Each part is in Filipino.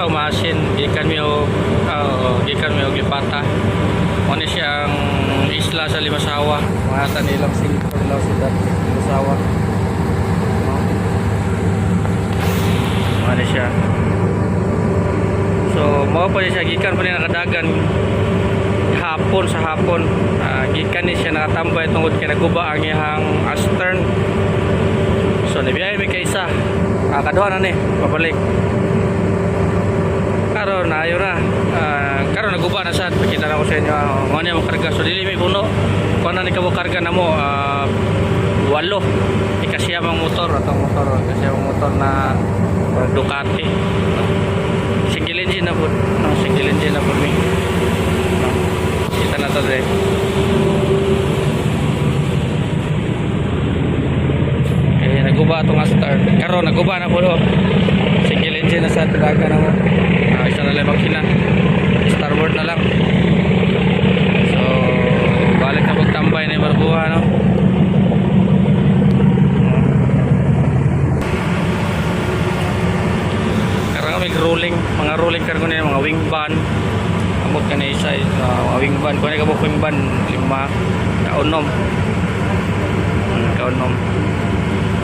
siguro umasin gikan mi og lipata. Ano siya ang isla sa Limasawa. Mga tanilang singkol daw sila Limasawa. Ano siya. So mao pa siya gikan pa ni nakadagan hapon sa hapon. Gikan ni siya nakatambay tungod kay naguba ang iyang astern. So nibiyahe mi kay isa. Kaduha na ni pabalik. Karon ayo na. Karon naguba na sad. Pakita na ko sa inyo. Mo ni mo karga. So dili mi puno. Kuan na ni kabo karga namo 8. Ikasiyamang motor atong motor. Kasiyamang motor na Ducati. Single engine na po. Single engine na po mi. Kita na to dre. Naguba itong Astar. Karon naguba na po. Single engine na sa talaga na mo. Isa na lang makina. Starboard na lang. So balik na pagtambay na yung barbuha, no? Karang may rolling. Mga rolling kargo na yung mga wing van. Amot ka na isa. Mga wing van. Kung ano ka wing van 5 kaunom. Kaunom.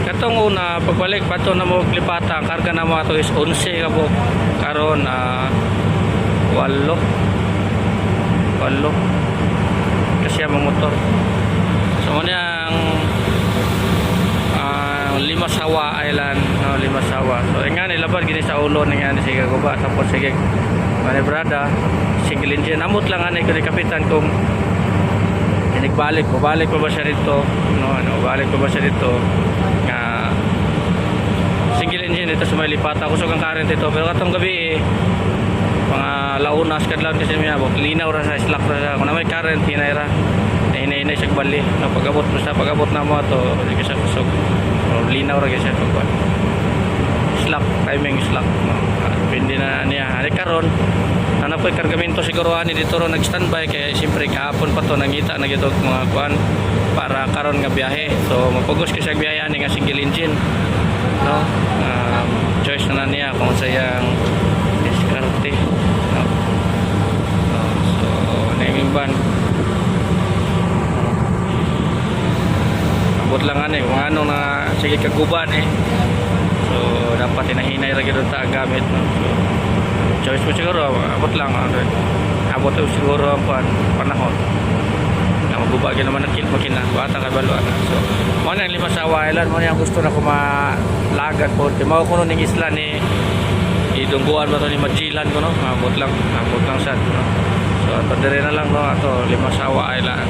Katong una pagbalik pato na mo klipata karga na mo ato is 11 ka po karon 8 kasi ang motor. So mo ang Limasawa Island, no, Limasawa. So nga nilabad gini sa ulo nga ni sige guba tapos sige manebrada single engine amot lang ani ko ni kapitan kung balik pa ba siya dito, no, balik pa ba siya dito nga single engine dito sa may lipata kusog ang current dito pero katong gabi mga launas kadlaw kasi may abot linaw ra sa slack ra kung na may current hinay ra hinay siya bali no, pag-abot na mo to hindi siya kusog linaw ra siya pag slack timing slack, no. Pindi na niya ani karon ano po yung kargamento siguro ani dito ro nag-standby kaya siyempre kahapon pa to nangita na gito mga kuan para karon nga biyahe. So mapugos ko siya biyahe ani nga single engine, no. Choice na niya kung sayang diskarte, no. So naming ban abot lang ani kung ano na sige kaguban so dapat hinahinay ra gyud ta ang gamit, no. So, choice mo siguro abot lang abot siguro ang panahon na magubagin naman ng makina bata ka baluan. So mo na ang Limasawa Island mo na ang gusto na kumalagan po di mao kuno ning isla ni idungguan ba to ni Magellan ko, no. Abot lang sad, no. So ato dire na lang, no, ato Limasawa Island.